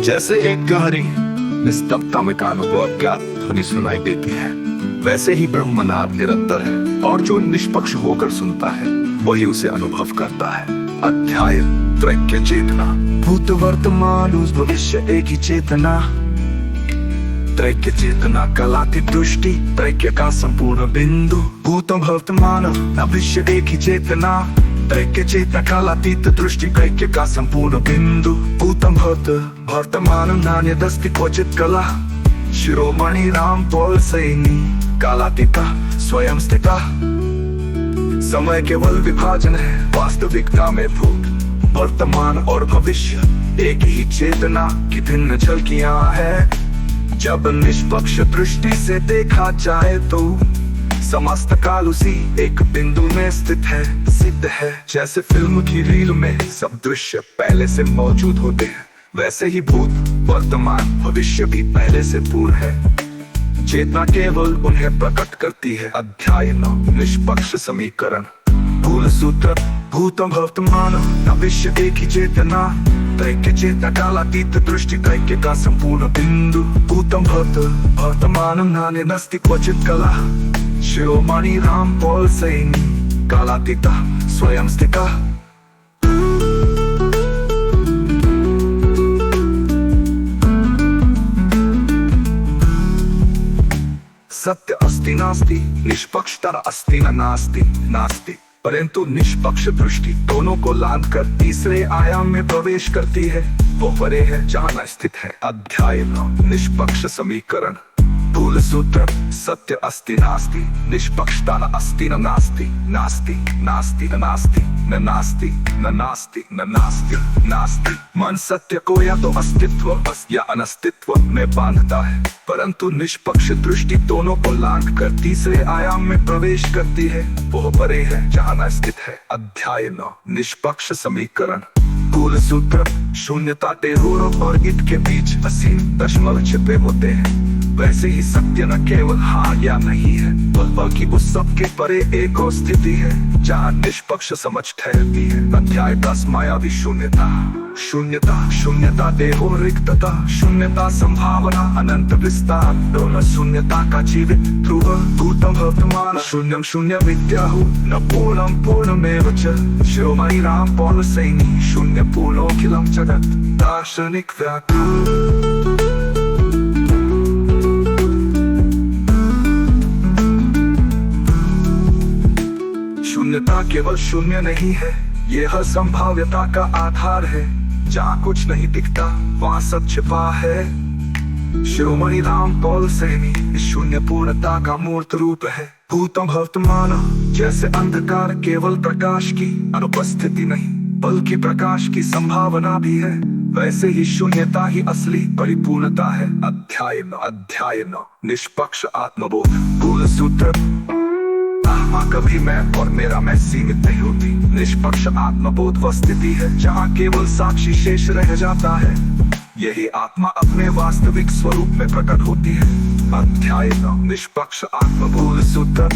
जैसे एक गहरी निस्तब्धता में कानों को अज्ञात ध्वनि सुनाई देती है, वैसे ही ब्रह्मनाद निरंतर है और जो निष्पक्ष होकर सुनता है वही उसे अनुभव करता है। अध्याय त्रैक्य चेतना। भूत वर्तमान उस भविष्य एक ही चेतना। त्रैक्य चेतना कलातीत दृष्टि, त्रैक्य का संपूर्ण बिंदु। भूत वर्तमान भविष्य एक ही चेतना। त्रैक्य चेतना कालातीत दृष्टि, त्रैक्य का संपूर्ण बिंदु। भूतम वर्तमानं नान्यदस्ति क्वचित् कला। शिरोमणि राम पॉल सैनी कालातीता स्वयं स्थिता। समय केवल विभाजन है, वास्तविकता में भूत वर्तमान और भविष्य एक ही चेतना की भिन्न झलकियां है। जब निष्पक्ष दृष्टि से देखा जाए तो समस्त काल उसी एक बिंदु में स्थित है, सिद्ध है। जैसे फिल्म की रील में सब दृश्य पहले से मौजूद होते हैं, वैसे ही भूत वर्तमान भविष्य भी पहले से पूर्ण है। चेतना केवल उन्हें प्रकट करती है। अध्याय 9 निष्पक्ष समीकरण। मूल सूत्र। भूतम वर्तमान भविष्य एक ही चेतना। त्रैक्य चेतना कालातीत दृष्टि, त्रैक्य का संपूर्ण बिंदु। भूतम वर्तमानं नान्यदस्ति क्वचित् कला। शिरोमणि राम पॉल सैनी कालातीता स्वयं स्थिता। सत्य अस्ति नास्ति, निष्पक्षता अस्ति न नास्ति नास्ति। परंतु निष्पक्ष दृष्टि दोनों को लांघ कर तीसरे आयाम में प्रवेश करती है, वो परे है जहाँ स्थित है। अध्याय 9 निष्पक्ष समीकरण। मूल सूत्र। सत्य अस्ति नास्ति, निष्पक्षता न अस्ति न नास्ति नास्ति नास्ति न नास्ति न नास्ति न नास्ति न नास्ति नास्ति। मन सत्य को या तो अस्तित्व या अनस्तित्व में बांधता है, परंतु निष्पक्ष दृष्टि दोनों को लांघ कर तीसरे आयाम में प्रवेश करती है, वो परे है जहाँ न स्थित है। अध्याय 9 निष्पक्ष समीकरण। मूल सूत्र। शून्यता टेरोर और ईट के बीच असीम दशमलव छिपे होते हैं, वैसे ही सत्य न केवल हाँ या नहीं है, बल्कि उस सब के परे एक और स्थिति है जहाँ निष्पक्ष समझ ठहरती है। अध्याय 10 मायावी शून्यता। शून्यता शून्यता देहो रिक्तता, शून्यता संभावना अनंत विस्तार। दोनों शून्यता का जीवित ध्रुव। भूतम वर्तमान शून्यम शून्य विद्याहु न पूर्णम पूर्णमेव च। शिरोमणि राम पॉल सैनी शून्य पूर्णोऽखिलं जगत्। दार्शनिक व्याख्या। शून्यता केवल शून्य नहीं है, यह संभाव्यता का आधार है। जहाँ कुछ नहीं दिखता वहाँ सब छिपा है। शिरोमणि राम पॉल सैनी इस शून्य पूर्णता का मूर्त रूप है। भूतम वर्तमान जैसे अंधकार केवल प्रकाश की अनुपस्थिति नहीं, बल्कि प्रकाश की संभावना भी है, वैसे ही शून्यता ही असली परिपूर्णता है। अध्याय 9 निष्पक्ष आत्मबोध। मूल सूत्र। कभी मैं और मेरा मैं सीमित नहीं होती। निष्पक्ष आत्मबोध वह स्थिति है जहाँ केवल साक्षी शेष रह जाता है, यही आत्मा अपने वास्तविक स्वरूप में प्रकट होती है। अध्याय 9 निष्पक्ष आत्मबोध सूत्र।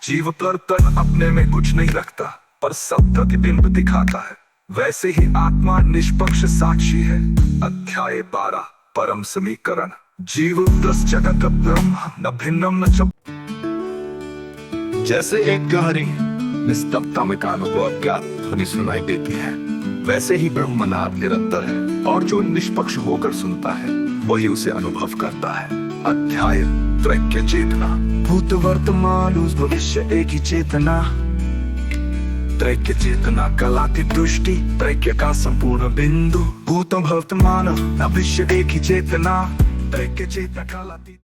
जीव प्रत्यय अपने में कुछ नहीं रखता, पर सब प्रतिबिंब दिखाता है, वैसे ही आत्मा निष्पक्ष साक्षी है। अध्याय 12 परम समीकरण। जीव प्लस जगत ब्रह्म न भिन्नम न च। जैसे एक गहरी निस्तब्धता में कानों को अज्ञात ध्वनि सुनाई देती है, वैसे ही ब्रह्मनाद निरंतर है और जो निष्पक्ष होकर सुनता है वही उसे अनुभव करता है। अध्याय त्रैक्य चेतना। भूत वर्तमान उस भविष्य एक ही चेतना। त्रैक्य चेतना कलातीत दृष्टि, त्रैक्य का संपूर्ण बिंदु। भूतम वर्तमान भविष्य एक ही चेतना। त्रैक्य चेतना कालातीत